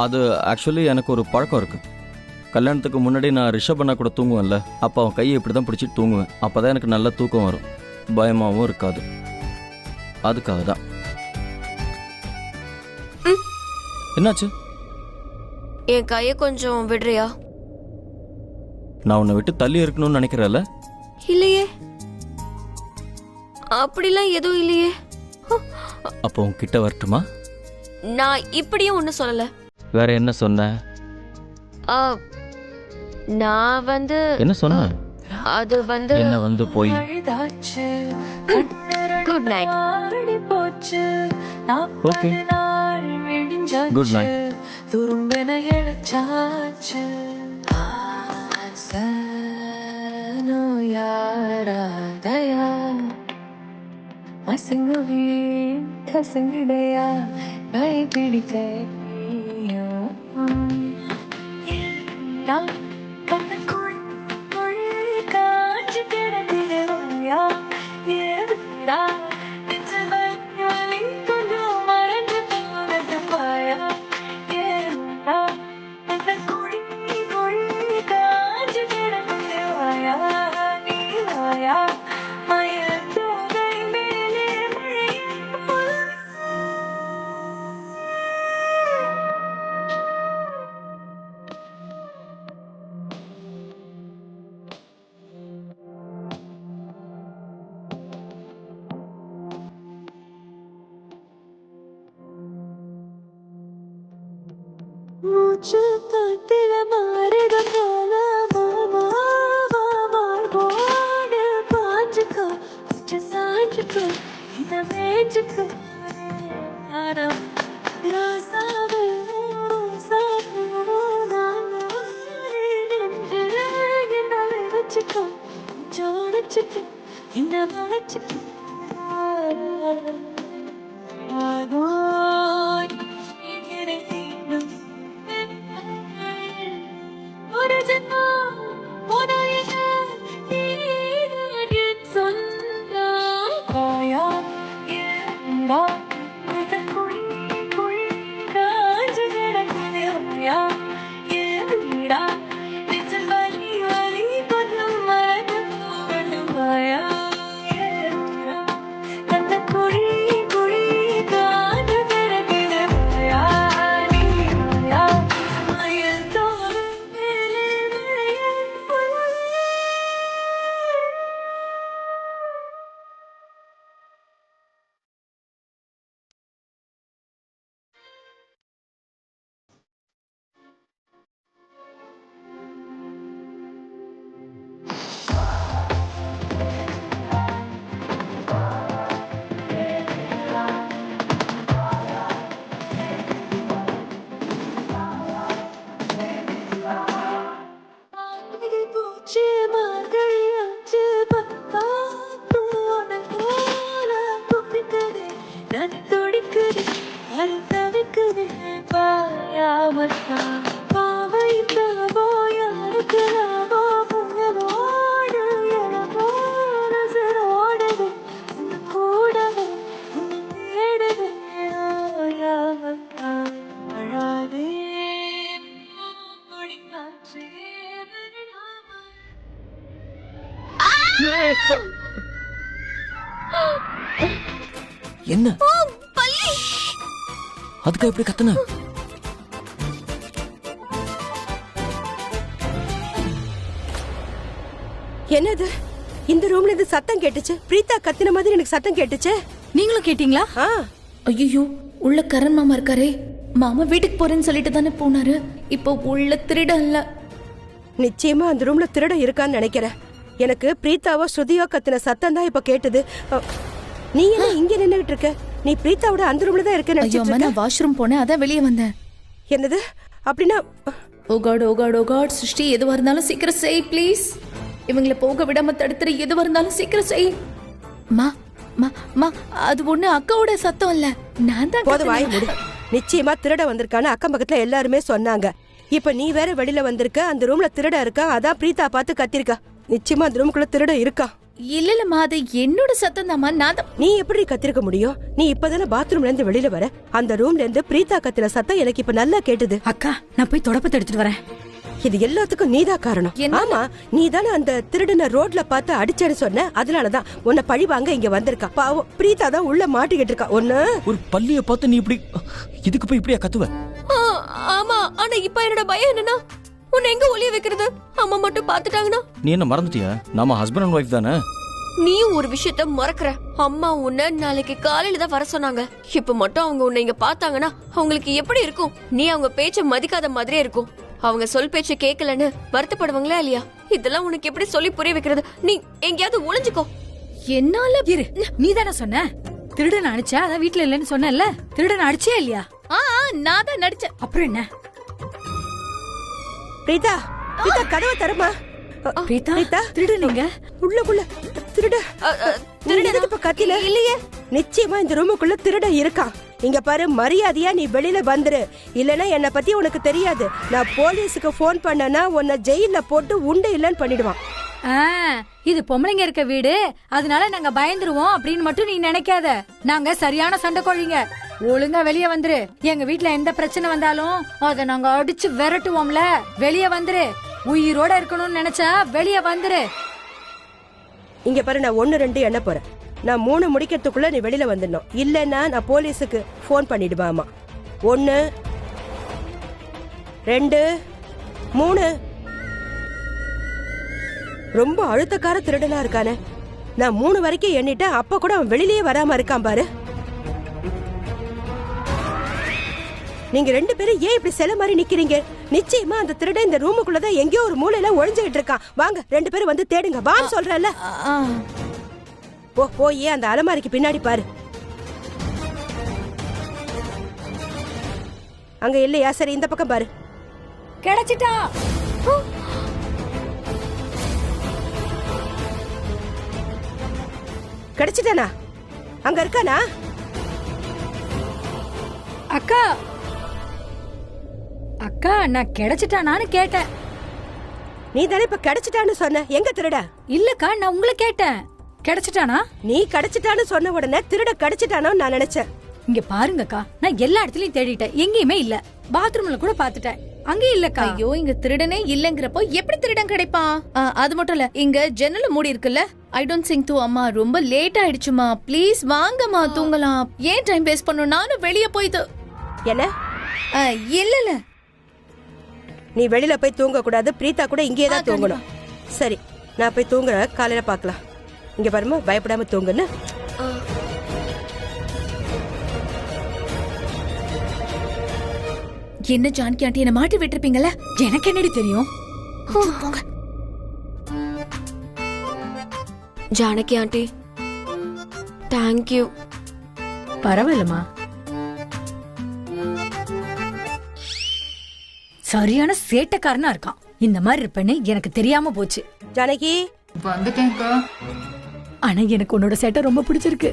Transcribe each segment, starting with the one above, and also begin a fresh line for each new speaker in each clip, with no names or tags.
அது ஆக்சுவலி எனக்கு ஒரு பழக்கம் இருக்கு. கல்யாணத்துக்கு முன்னாடி நான் ரிஷப் அண்ணா கூட தூங்குவேன்ல, அப்போ அவன் கையை இப்படி தான் பிடிச்சிட்டு தூங்குவேன். அப்போ தான் எனக்கு நல்ல தூக்கம் வரும், பயமாகவும் இருக்காது. அதுக்காக தான். என்னாச்சு?
என் கையை கொஞ்சம் விடுறியா?
நான் உன்னை விட்டு தள்ளி இருக்கணும்னு நினைக்கிறேன்ல?
இல்லையே, அப்படிலாம் எதுவும் இல்லையே.
அப்போ உன்கிட்ட வரட்டுமா?
நான் இப்படியும் ஒன்றும் சொல்லல.
வேற என்ன சொன்ன?
நான் வந்து
என்ன சொன்ன?
அது வந்து
என்ன வந்து போய்
good night.
Okay, good night. என்ன? அதுக்கு எப்படி கத்துன?
என்னது? இந்த ரூம்ல இருந்து சத்தம் கேட்டுச்சு. பிரீதா கத்தின மாதிரி எனக்கு சத்தம் கேட்டுச்சு.
நீங்களும் கேட்டீங்களா? ஐயோ, உள்ள கரண் மாமா இருக்காரே. மாமா வீட்டுக்கு போறேன்னு சொல்லிட்டு தானே போனாரு. இப்போ உள்ள திருட இல்ல.
நிச்சயமா அந்த ரூம்ல திருட இருக்கான்னு நினைக்கிறேன். எனக்கு பிரீதாவோ ஸ்ருதியோ கத்தின சத்தம் தான் இப்ப கேட்டது. நீ என்ன இங்க நின்னுகிட்டு இருக்க? நீ பிரீதாவோட அந்த ரூம்ல தான் இருக்க நினைச்சிட்டு இருக்க.
நான் வாஷ்ரூம் போனேன், அதான் வெளியே வந்தேன்.
என்னது? அப்படின்னா
ஓ காட், ஓ காட், ஓ காட். சிருஷ்டி, எதுவா இருந்தாலும் சீக்கிரம் செய் ப்ளீஸ். இவங்களை போக விடாம தடுத்துற, எதுவா இருந்தாலும் சீக்கிரம் செய். மா மா மா, அது ஒண்ணு அக்காவோட சத்தம் இல்ல, நான் தான்.
போது வாய் மூடு. நிச்சயமா திருட வந்திருக்கான்னு அக்கம் பக்கத்துல எல்லாருமே சொன்னாங்க. இப்ப நீ வேற வெளியில வந்திருக்க, அந்த ரூம்ல திருட இருக்கா, அதான் பிரீதா பார்த்து கத்திருக்கா. நிச்சயமா அந்த ரூமுக்குள்ள திருட இருக்கா.
இல்லம்மா அது என்னோட சத்தம் தாம்மா. நான் தான்.
நீ எப்படி கத்திருக்க முடியும்? நீ இப்பதானே பாத்ரூம்ல இருந்து வெளியில வர. அந்த ரூம்ல இருந்து பிரீதா கத்துற சத்தம் எனக்கு இப்ப நல்லா கேட்டுது.
அக்கா நான் போய் தொடப்பத்தை எடுத்துட்டு வரேன்.
இது எல்லாத்துக்கும் நீதான் காரணம். ஆமா, நீ தானே அந்த திருடனை ரோட்ல பார்த்து அடிச்சேன்னு சொன்ன. அதனாலதான் உன்னை பழி வாங்க இங்க வந்திருக்கா. பாவம் பிரீதா தான் உள்ள மாட்டிக்கிட்டு இருக்கா. ஒண்ணு
ஒரு பள்ளிய பார்த்து நீ இப்படி இதுக்கு போய் இப்படியா கத்துவ?
ஆமா, ஆனா இப்ப என்னோட பயம் என்னன்னா உன்னை எங்க ஒளிய வைக்கிறது? அம்மா மட்டும் பாத்துட்டாங்கன்னா?
நீ என்ன மறந்துட்டியா? நாம ஹஸ்பண்ட் அண்ட் ஒய்ஃப் தானே.
நீயும் ஒரு விஷயத்த மறக்கற. அம்மா உன்னை நாளைக்கு காலையில தான் வர சொன்னாங்க. இப்ப மட்டும் அவங்க உன்னை இங்க பாத்தாங்கன்னா அவங்களுக்கு எப்படி இருக்கும்? நீ அவங்க பேச்ச மதிக்காத மாதிரியே இருக்கும். அவங்க சொல் பேச்ச கேட்கலன்னு வருத்தப்படுவாங்களா இல்லையா? இதெல்லாம் உனக்கு எப்படி சொல்லி புரிய வைக்கிறது? நீ எங்கேயாவது ஒளிஞ்சுக்கோ.
என்னால
இரு, நீ தானே சொன்ன திருடன் அடிச்சா அதான் வீட்டுல இல்லன்னு சொன்னல. திருடன் அடிச்சே இல்லையா?
நான் தான் நடிச்சேன்.
அப்புறம் என்ன?
பிரீதா, பிரீதா கதவை தரமா.
பிரீதா திருடனீங்க
உள்ளுக்குள்ள திருட. நீ எதுக்கு இப்ப கத்தில?
இல்லையே.
நிச்சயமா இந்த ரூமுக்குள்ள திருட இருக்கான். இங்க பாரு, மரியாதையா நீ வெளியில வந்துரு. இல்லனா என்ன பத்தி உனக்கு தெரியாது. நான் போலீஸுக்கு போன் பண்ணனா உன்னை ஜெயில போட்டு உண்டு இல்லன்னு பண்ணிடுவான்.
இது பொம்பளைங்க இருக்க வீடு, அதனால நாங்க பயந்துருவோம் அப்படின்னு மட்டும் நீ நினைக்காத. நாங்க சரியான சண்டை கோழிங்க. ஒழுங்கா வெளியே வந்துரு. எங்க வீட்ல எந்த பிரச்சனை வந்தாலும் அத நாங்க அடிச்சு விரட்டுவோம்ல. வெளியே வந்துரு. உயிரோட இருக்கணும்னு நினைச்சா வெளியே வந்துரு.
இங்க பாரு, நான் 1 2 எண்ண போறேன். நான் 3 முடிக்கிறதுக்குள்ள நீ வெளியில வந்துடணும். இல்லன்னா நான் போலீஸுக்கு போன் பண்ணிடுவாமா. 1 2 3. ரொம்ப அழுத்தக்கார திருடனா இருக்கானே. நான் 3 வரைக்கும் எண்ணிட்டேன். அப்ப கூட அவன் வெளியிலேயே வராம இருக்கான் பாரு. நீங்க 2 பேரும் ஏன் இப்படி சில மாதிரி நிக்கிறீங்க? நிச்சயமா அந்த திருடன் இந்த ரூமுக்குள்ளதான் எங்கேயோ ஒரு மூலையில ஒளிஞ்சுகிட்டு இருக்கான். வாங்க 2 பேரும் வந்து தேடுங்க. வான்னு சொல்றேன்ல. போய் அந்த அலமாரிக்கு பின்னாடி பாரு. அங்க இல்லையா? சரி, இந்த பக்கம் பாரு.
கிடைச்சிட்டா.
கிடைச்சிட்டானா? அங்க இருக்கானா?
அக்கா அக்கா நான் கிடைச்சிட்டானான்னு கேட்டேன்.
நீ தானே இப்ப கிடைச்சிட்டான்னு சொன்ன. எங்க திருட?
இல்லக்கா, நான் உங்களை கேட்டேன். கிடைச்சிட்டானா?
நீ கிடைச்சிட்டான்னு சொன்ன உடனே திருட கிடைச்சிட்டானோ நான் நினைச்சேன்.
இங்க பாருங்கக்கா, நான் எல்லா இடத்துலயும் தேடிட்டேன். எங்கேயுமே இல்ல. பாத்ரூம்ல கூட பாத்துட்டேன். அங்கேயும் இல்லக்கா.
ஐயோ, இங்க திருடனே இல்லங்கிறப்போ எப்படி திருடன் கிடைப்பான்? அது மட்டும் இல்ல, இங்க ஜன்னல மூடி இருக்குல்ல. ஐ டோன்ட் திங்க் தூ. அம்மா ரொம்ப லேட் ஆயிடுச்சுமா. ப்ளீஸ் வாங்கம்மா, தூங்கலாம். ஏன் டைம் வேஸ்ட் பண்ணணும்? நானும் வெளிய போய்
என்ன?
இல்ல
நீ வெளியில போய் தூங்க கூடாது. பிரீதா கூட இங்கே தான் தூங்கணும். சரி, நான் போய் தூங்குறேன். காலையில பாக்கலாம். இங்க பாருமா, பயப்படாம தூங்குன்னு.
என்ன ஜானகி ஆண்டி, என்ன மாட்டி விட்டுருப்பீங்கல்ல?
எனக்கு என்னடி தெரியும்?
Janaki aunty, thank you.
பரவாயில்லம்மா. சரியான சேட்டக்காரனா இருக்கான். இந்த மாதிரி இருப்பேன்னு எனக்கு தெரியாம போச்சு.
ஜானகி
வந்துட்டேன்க்கா.
ஆனா எனக்கு உன்னோட சேட்டை ரொம்ப பிடிச்சிருக்கு.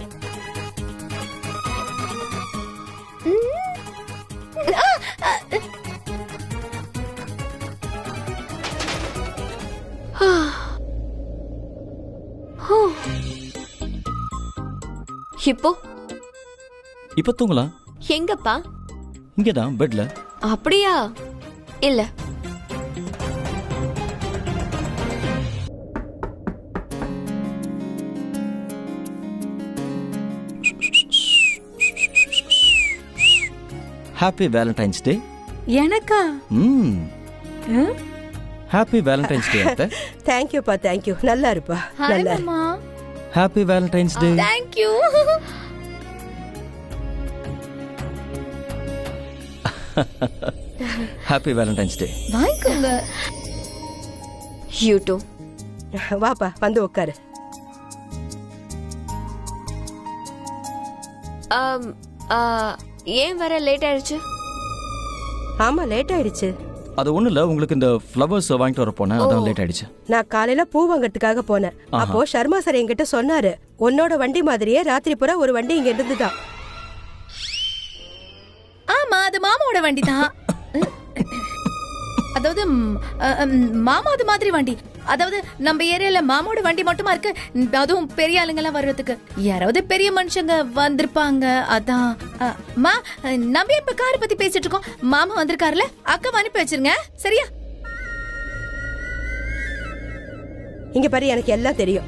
இப்ப தூங்கலாம்.
எங்கப்பா?
இங்கதான் பெட்ல.
அப்படியா? இல்ல,
ஹாப்பி வேலண்டைன்ஸ் டே.
எனக்கா?
ஹாப்பி வேலண்டைன்ஸ் டே அத்தை.
தேங்க்யூப்பா, தேங்க்யூ. நல்லா இருப்பா, நல்லா இரு.
Happy Valentine's day.
Thank you.
Happy Valentine's day.
வாங்கிக்கோங்க.
You too.
வாப்பா, வந்து உட்காரு.
ஏன் வர லேட் ஆயிடுச்சு?
ஆமா, லேட் ஆயிடுச்சு.
அது ஒண்ணு இல்ல, உங்களுக்கு இந்த ஃப்ளவர்ஸ் வாங்கிட்டு வர போனேன், அதான் லேட் ஆயிடுச்சு.
நான் காலையில பூ வாங்கறதுக்காக போனேன். அப்போ சர்மா சார் என்கிட்ட சொன்னாரு, உன்னோட வண்டி மாதிரியே ராத்திரி பூரா ஒரு வண்டி இங்க இருந்துதான்.
ஆமா, அது மாமாவோட வண்டி தான். அதாவது மாமா அது மாதிரி வண்டி. அதாவது நம்ம ஏரியால மாமாவோட வண்டி மட்டுமா இருக்கு, அதுவும் பெரிய ஆளுங்கெல்லாம் வர்றதுக்கு. யாராவது பெரிய மனுஷங்க வந்திருப்பாங்க, அதான். மா, நம்ம இப்ப கார் பத்தி பேசிட்டு இருக்கோம். மாமா வந்திருக்காருல, அக்கா அனுப்பி வச்சிருங்க, சரியா?
இங்க பாரு, எனக்கு எல்லாம் தெரியும்.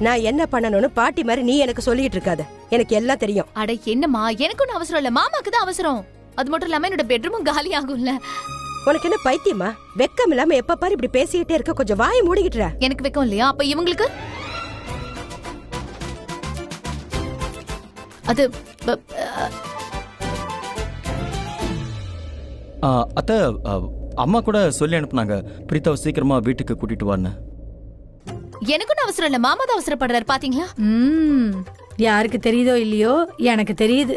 நான் என்ன பண்ணணும்னு பாட்டி மாதிரி நீ எனக்கு சொல்லிட்டு இருக்காத. எனக்கு எல்லாம் தெரியும்.
அட என்னம்மா, எனக்கு ஒன்னும் அவசரம் இல்ல, மாமாக்கு தான் அவசரம். அது மட்டும் இல்லாம என்னோட பெட்ரூமும் காலி ஆகும்ல.
உனக்கு என்ன பைத்தியமா? வெக்கம் இல்லாம எப்ப பாரு இப்படி பேசிக்கிட்டே இருக்க. கொஞ்சம் வாயை மூடிக்கிட்டுற.
எனக்கு வெக்கம் இல்லையா? அப்ப இவங்களுக்கு அது
அத்தை, அம்மா கூட சொல்லி அனுப்புனாங்க பிரீத்தாவை சீக்கிரமா வீட்டுக்கு கூட்டிட்டு வான்னு.
எனக்கு ஒன்னும் அவசரம் இல்ல, மாமா தான் அவசரப்படுறாரு, பாத்தீங்களா?
யாருக்கு தெரியுதோ இல்லையோ, எனக்கு தெரியுது.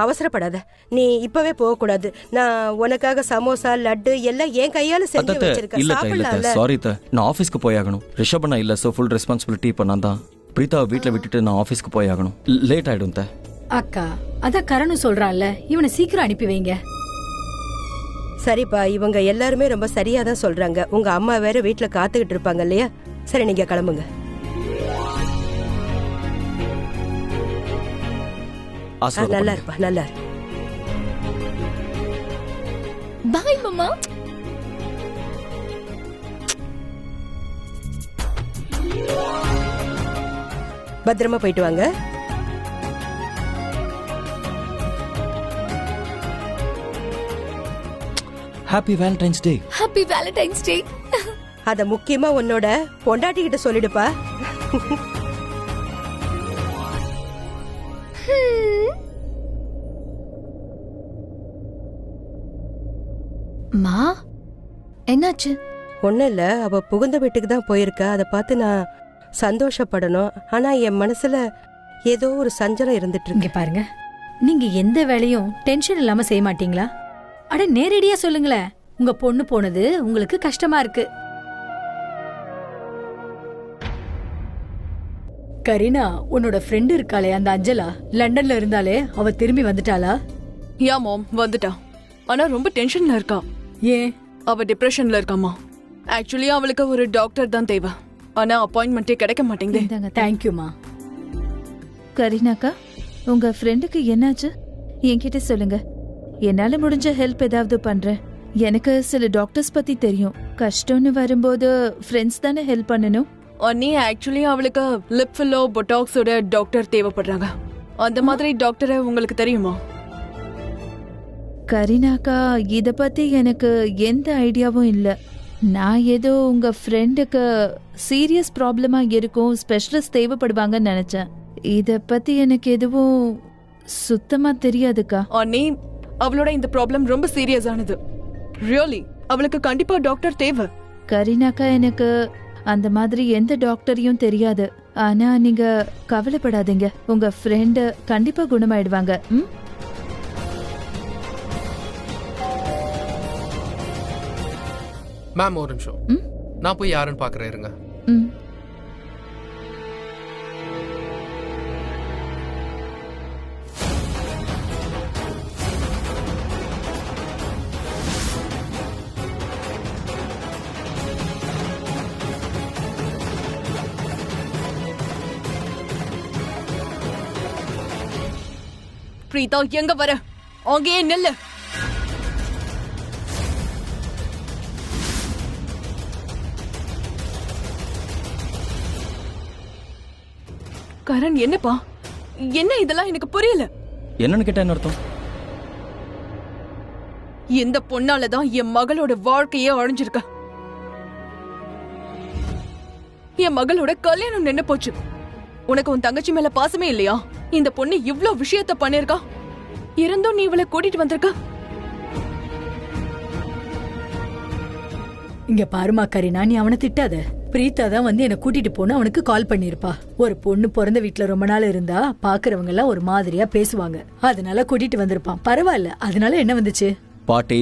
அவசரப்படாத. நீ இப்பவே போக கூடாது. நான் உனக்காக சமோசா, லட்டு எல்லாம் என் கையால செஞ்சு வச்சிருக்கேன். சாப்பிடலாம்ல?
சாரி த, நான் ஆபீஸ்க்கு போய் ஆகணும். ரிஷபண்ணா இல்ல, சோ ஃபுல் ரெஸ்பான்சிபிலிட்டி இப்ப நான் தான். பிரீத்தாவை வீட்டுல விட்டுட்டு நான் ஆபீஸ்க்கு போய் ஆகணும். லேட் ஆயிடும் த.
அக்கா, அத கரணு சொல்றான்ல, இவனை சீக்கிரம் அனுப்பி வைங்க.
சரிப்பா, இவங்க எல்லாருமே ரொம்ப சரியா தான் சொல்றாங்க. உங்க அம்மா வேற வீட்டுல காத்துக்கிட்டு இருப்பாங்க இல்லையா? சரி, நீங்க கிளம்புங்க. நல்லா இருப்பா, நல்லா இரு.
பாய் மாமா.
பத்திரமா போயிட்டு வாங்க.
ஹாப்பி வேலண்டைன்ஸ் டே.
ஹாப்பி வேலண்டைன்ஸ் டே.
அத முக்கியமா உன்னோட பொண்டாட்டி கிட்ட சொல்லிடுப்பா.
மா, என்னாச்சு?
ஒன்னும் இல்ல, அவ புகுந்த வீட்டுக்கு தான் போயிருக்கா. அதை பார்த்து நான் சந்தோஷப்படணும். ஆனா என் மனசுல ஏதோ ஒரு சஞ்சலம் இருந்துட்டு இருக்கு.
இங்க பாருங்க, நீங்க எந்த வேலையும் டென்ஷன் இல்லாம செய்ய மாட்டீங்களா? அட நேரடியா சொல்லுங்களேன். உங்க பொண்ணு போனது உங்களுக்கு கஷ்டமா இருக்கு. கரீனா, உன்னோட ஃப்ரெண்ட் இருக்காளே அந்த அஞ்சலா, லண்டன்ல இருந்தாலே, அவ திரும்பி வந்துட்டாளா?
யா மாம், வந்துட்டா. ஆனா ரொம்ப டென்ஷன்ல இருக்கா.
ஏன்?
அவ டிப்ரெஷன்ல இருக்காமா. ஆக்சுவலி அவளுக்கு ஒரு டாக்டர் தான் தேவை. ஆனா அப்பாயின்மெண்டே கிடைக்க மாட்டேங்குது.
தேங்க்யூமா.
கரீனாக்கா, உங்க ஃப்ரெண்டுக்கு என்னாச்சு? என்கிட்ட சொல்லுங்க, என்னால முடிஞ்ச ஹெல்ப் ஏதாவது பண்றேன். எனக்கு சில டாக்டர்ஸ் பத்தி தெரியும். கஷ்டம்னு வரும்போது ஃப்ரெண்ட்ஸ் தானே ஹெல்ப் பண்ணணும்.
அண்ணி, ஆக்சுவலி அவளுக்கு லிப் ஃபில்லோ பொட்டாக்ஸோட டாக்டர் தேவைப்படுறாங்க. அந்த மாதிரி டாக்டரை உங்களுக்கு தெரியுமா?
கரீனாக்கா, இத பத்தி எனக்கு எந்த ஐடியாவும் இல்ல. நான் ஏதோ உங்க ஃப்ரெண்டுக்கு சீரியஸ் ப்ராப்ளமா இருக்கும், ஸ்பெஷலிஸ்ட் தேவைப்படுவாங்கன்னு நினைச்சேன். இத பத்தி எனக்கு எதுவும் சுத்தமா தெரியாதுக்கா.
அண்ணி, அவளோட இந்த ப்ராப்ளம் ரொம்ப சீரியஸ் ஆனது. ரியலி அவளுக்கு கண்டிப்பா டாக்டர் தேவை.
கரீனாக்கா, எனக்கு அந்த மாதிரி எந்த டாக்டரையும் தெரியாது. ஆனா நீங்க கவலைப்படாதீங்க, உங்க ஃப்ரெண்டு கண்டிப்பா குணமாயிடுவாங்க.
மேம், ஒரு நிமிஷம், நான் போய் யாருன்னு பாக்குறேன், இருங்க.
பிரீதா, எங்க வர? அங்கேயே நில்லு. கரண், என்னப்பா? என்ன இதெல்லாம் எனக்கு புரியல.
என்னன்னு கேட்டா என்ன அர்த்தம்?
இந்த பொண்ணாலதான் என் மகளோட வாழ்க்கையே அழிஞ்சிருக்க. என் மகளோட கல்யாணம் நின்னு போச்சு. உனக்கு உன் தங்கச்சி மேல பாசமே இல்லையா? இந்த பொண்ணு இவ்ளோ விஷயத்த பண்ணிருக்கா, இருந்தும் நீ இவளை கூட்டிட்டு வந்திருக்க.
இங்க பாருமா கரீனா, நீ அவனை திட்டாத. பிரீத்தா தான் வந்து என்ன கூட்டிட்டு போன அவனுக்கு கால் பண்ணிருப்பா. ஒரு பொண்ணு பிறந்த வீட்டுல ரொம்ப நாள் இருந்தா பாக்குறவங்க எல்லாம் ஒரு மாதிரியா பேசுவாங்க, அதனால கூட்டிட்டு வந்திருப்பான். பரவாயில்ல, அதனால என்ன வந்துச்சு?
பாட்டி,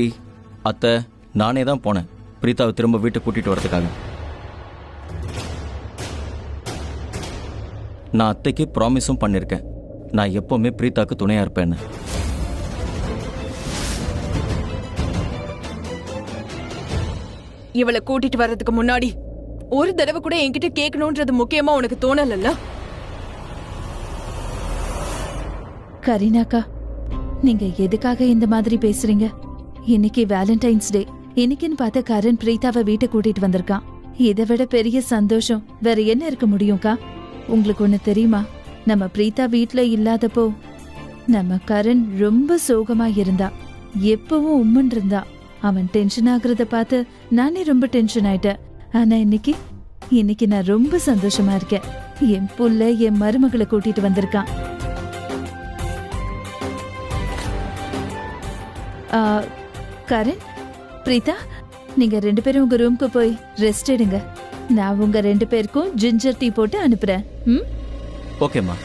அத்தை, நானே தான் போனேன் பிரீத்தாவை திரும்ப வீட்டுக்கு கூட்டிட்டு வரதுக்காக. நான் அத்தைக்கு ப்ராமிஸும் பண்ணிருக்கேன், நான் எப்பவுமே பிரீத்தாக்கு துணையா இருப்பேன்னு.
இவளை கூட்டிட்டு வர்றதுக்கு முன்னாடி ஒரு தடவை கூட என்கிட்ட கேட்கணும்ன்றது முக்கியமா உனக்கு தோணலல்ல?
கரீனாக்கா, நீங்க எதுக்காக இந்த மாதிரி பேசுறீங்க? இன்னைக்கு வேலண்டைன்ஸ் டே. இன்னைக்குன்னு பார்த்த கரண் பிரீத்தாவை வீட்டை கூட்டிட்டு வந்திருக்கான். இதை விட பெரிய சந்தோஷம் வேற என்ன இருக்க முடியும்க்கா? உங்களுக்கு ஒண்ணு தெரியுமா? நம்ம பிரீத்தா வீட்ல இல்லாதப்போ நம்ம கரண் ரொம்ப சோகமா இருந்தா, எப்பவும் உம்மன் இருந்தா. அவன் டென்ஷன் ஆகுறத பார்த்து நானே ரொம்ப டென்ஷன் ஆயிட்டேன். ஆனா இன்னைக்கு நான் ரொம்ப சந்தோஷமா இருக்கேன். என் புள்ள என் மருமகளை கூட்டிட்டு வந்திருக்கான். கரண், பிரீதா, நீங்க 2 பேரும் உங்க ரூம்க்கு போய் ரெஸ்ட் எடுங்க. நான் உங்க 2 பேருக்கும் ஜிஞ்சர் டீ போட்டு அனுப்புறேன்.
ஓகேம்மா.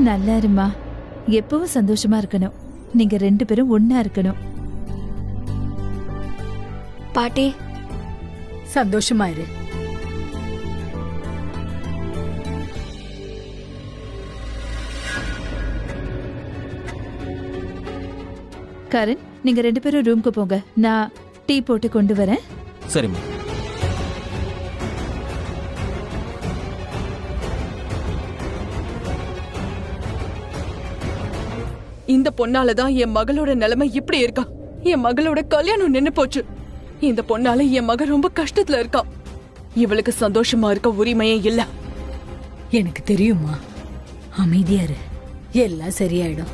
நல்லா இருமா. எப்பவும் சந்தோஷமா இருக்கணும். நீங்க 2 பேரும் ஒன்னா இருக்கணும்.
பாட்டி,
சந்தோஷமா இரு.
கரண், நீங்க 2 பேரும் ரூம்க்கு போங்க. நான் டீ போட்டு கொண்டு வரேன்.
சரிம்மா.
இந்த பொண்ணாலதான் என் மகளோட நிலைமை இப்படி இருக்கா. என் மகளோட கல்யாணம் நின்னு போச்சு. இந்த பொண்ணால என் மக ரொம்ப கஷ்டத்துல இருக்கா. இவளுக்கு சந்தோஷமா இருக்க உரிமையே இல்ல.
எனக்கு தெரியுமா, அமைதியா இரு, எல்லாம் சரியாயிடும்.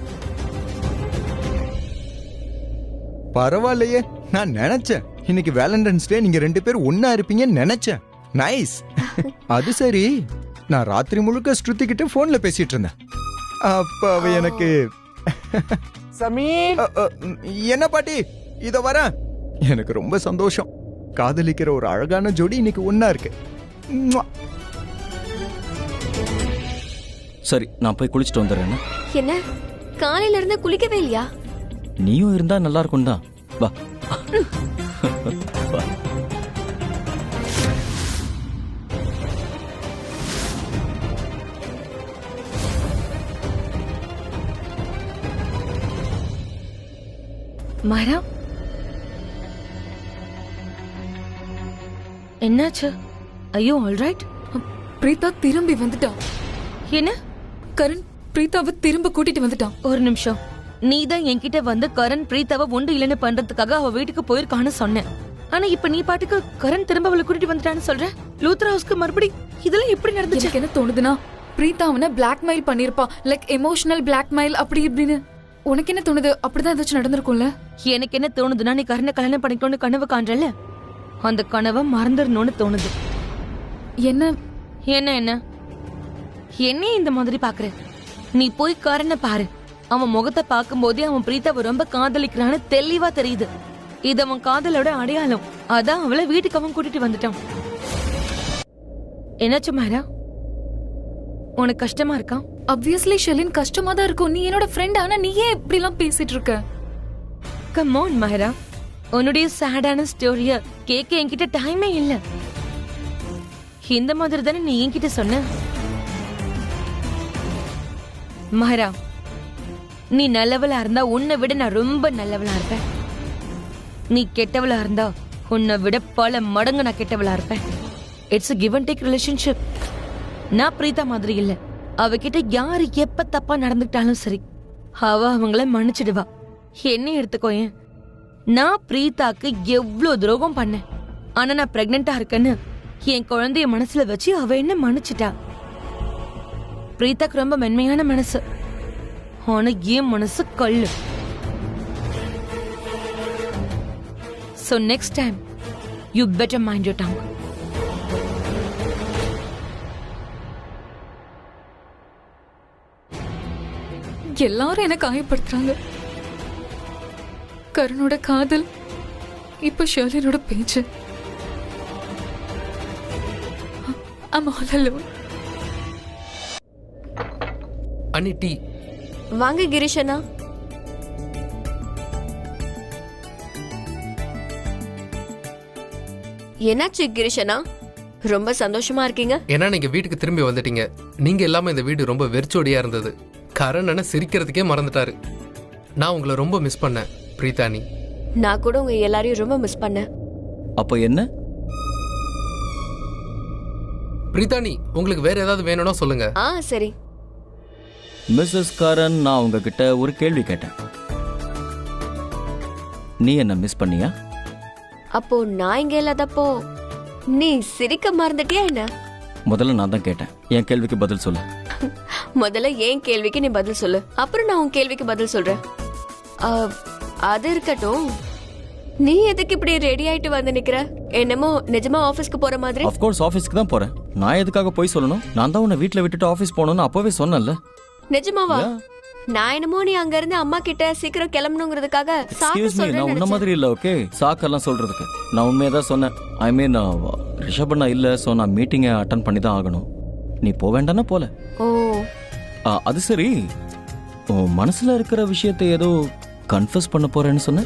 பரவாயில்லையே, நான் நினைச்சேன் இன்னைக்கு வேலண்டைன்ஸ் டே நீங்க 2 பேரும் ஒன்னா இருப்பீங்கன்னு நினைச்சேன். நைஸ். அது சரி, நான் ராத்திரி முழுக்க ஸ்ருதி கிட்ட போன்ல பேசிட்டு இருந்தேன். அப்ப அவ எனக்கு
சமீர்,
என்ன பாட்டி இத வர, எனக்கு ரொம்ப சந்தோஷம். காதலிக்கிற ஒரு அழகான ஜோடி இன்னைக்கு ஒன்னா இருக்கு.
சரி, நான் போய் குளிச்சுட்டு வந்துடுறேன்.
என்ன காலையில இருந்து குளிக்கவே இல்லையா?
நீயும் இருந்தா நல்லா இருக்கும் தான். வா.
மாயா, என்னாச்சு? ஐயோ, ஆல்ரைட்.
பிரீதா திரும்பி வந்துட்டா.
என்ன?
கரண் பிரீதாவை திரும்ப கூட்டிட்டு வந்துட்டான்.
ஒரு நிமிஷம். நீதான் என்கிட்ட வந்து கரண் பிரீத்தாவை ஒன்று இல்லைன்னு பண்றதுக்காக அவ வீட்டுக்கு போயிருக்கான்னு சொன்னேன். ஆனா இப்ப நீ பாட்டுக்கு கரண் திரும்ப அவளை கூட்டிட்டு வந்துட்டான்னு சொல்ற. லூத்ரா ஹவுஸ்க்கு மறுபடி இதெல்லாம் எப்படி நடந்துச்சு?
எனக்கு என்ன தோணுதுன்னா, பிரீதா அவனை பிளாக்மெயில் பண்ணிருப்பா. லைக் எமோஷனல் பிளாக்மெயில் அப்படி இப்படின்னு. உனக்கு என்ன தோணுது? அப்படிதான் ஏதாச்சும் நடந்திருக்கும்ல?
எனக்கு என்ன தோணுதுன்னா, நீ கரணை கல்யாணம் பண்ணிக்கணும்னு கனவு காண்றல, அந்த கனவை மறந்துடணும்னு தோணுது.
என்ன
என்ன என்ன என்ன இந்த மாதிரி பாக்குற? நீ போய் கரணை பாரு. அவன் முகத்தை பார்க்கும் போதே அவன் பிரீத்தாவை ரொம்ப காதலிக்கிறான்னு தெளிவா தெரியுது. இது அவன் காதலோட அடையாளம். அதான் அவளை வீட்டுக்கு அவன் கூட்டிட்டு வந்துட்டான். என்னாச்சு மாரா? உனக்கு கஷ்டமா இருக்கா?
ஆப்வியஸ்லி ஷெலின், கஷ்டமா தான் இருக்கும். நீ என்னோட ஃப்ரெண்ட், ஆனா நீ ஏன் இப்படி எல்லாம் பேசிட்டு இருக்க?
கம் ஆன் மாரா, உன்னுடைய சேடான ஸ்டோரிய கேட்க என்கிட்ட டைமே இல்ல. இந்த மாதிரி தானே நீ என்கிட்ட சொன்ன. மாரா, நீ நல்லவளா இருந்தா உன்னை விட நான் ரொம்ப நல்லவளா இருப்பேன். நீ கெட்டவளா இருந்தா உன்னை விட பல மடங்கு நான் கெட்டவளா இருப்பேன். It's a give and take relationship. நான் பிரீதா மாதிரி இல்ல. அவகிட்ட யாரு எப்ப தப்பா நடந்துக்கிட்டாலும் சரி, அவ அவங்கள மன்னிச்சிடுவா. என்ன எடுத்துக்கோயேன், நான் பிரீதாக்கு எவ்வளவு துரோகம் பண்ணேன். ஆனா நான் பிரெக்னெண்டா இருக்கேன்னு என் குழந்தைய மனசுல வச்சு அவ என்ன மன்னிச்சிட்டா. பிரீதாக்கு ரொம்ப மென்மையான மனசு, ஆனா என் மனசு கல்லு. So next time you better mind your tongue.
எல்லாரும் என்ன காயப்படுத்துறாங்க. கருணோட காதல், இப்ப ஷெர்லினோட பேச்சு. I'm all alone.
அண்ணி டீ.
வாங்க கிரிஷனா. என்னாச்சு கிரிஷனா? ரொம்ப சந்தோஷமா இருக்கீங்க.
ஏன்னா நீங்க வீட்டுக்கு திரும்பி வந்துட்டீங்க. நீங்க இல்லாம இந்த வீடு ரொம்ப வெறிச்சோடியா இருந்தது. கரண் அண்ணன் சிரிக்கிறதுக்கே மறந்துட்டாரு. நான் உங்களை ரொம்ப மிஸ் பண்ணேன் பிரீதானி.
நான் கூட உங்க எல்லாரையும் ரொம்ப மிஸ் பண்ணேன்.
அப்போ என்ன?
பிரீதானி, உங்களுக்கு வேற ஏதாவது வேணும்னா சொல்லுங்க.
சரி.
மிஸ்ஸஸ் கரண், நான் உங்ககிட்ட ஒரு கேள்வி கேட்டேன். நீ என்ன மிஸ் பண்ணியா?
அப்போ நான் இங்க இல்லாதப்போ நீ சிரிக்க மறந்துட்டியா என்ன?
முதல்ல நான் தான் கேட்டேன். என் கேள்விக்கு பதில் சொல்லு.
முதல்ல ஏன் கேள்விக்கு நீ பதில் சொல்லு, அப்புறம் நான் உன் கேள்விக்கு பதில் சொல்றேன். அது இருக்கட்டும், நீ எதுக்கு இப்படி ரெடி ஆயிட்டு வந்து நிக்கிற? என்னமோ நிஜமா ஆபீஸ்க்கு போற மாதிரி.
ஆஃப் கோர்ஸ் ஆபீஸ்க்கு தான் போறேன். நான் எதுக்காக போய் சொல்லணும்? நான் தான் உன்னை வீட்ல விட்டுட்டு ஆபீஸ் போகணும்னு அப்பவே சொன்னேன்ல.
நிஜமாவா? நான் என்னமோ நீ அங்க இருந்து அம்மா கிட்ட சீக்கிரம் கிளம்பணுங்கிறதுக்காக சாக்கு
நான் உன்ன
சொல்றேன்.
மாதிரி இல்ல. ஓகே, சாக்கெல்லாம் சொல்றதுக்கு நான் உண்மையதான் சொன்னேன். ஐ மீன் ரிஷபண்ணா இல்ல, சோ நான் மீட்டிங்கை அட்டன் பண்ணி தான் ஆகணும். நீ போக வேண்டாம்னா போல.
ஓ,
அது சரி. உன் மனசுல இருக்கிற விஷயத்தை ஏதோ கன்ஃபஸ் பண்ண போறேன்னு சொன்ன.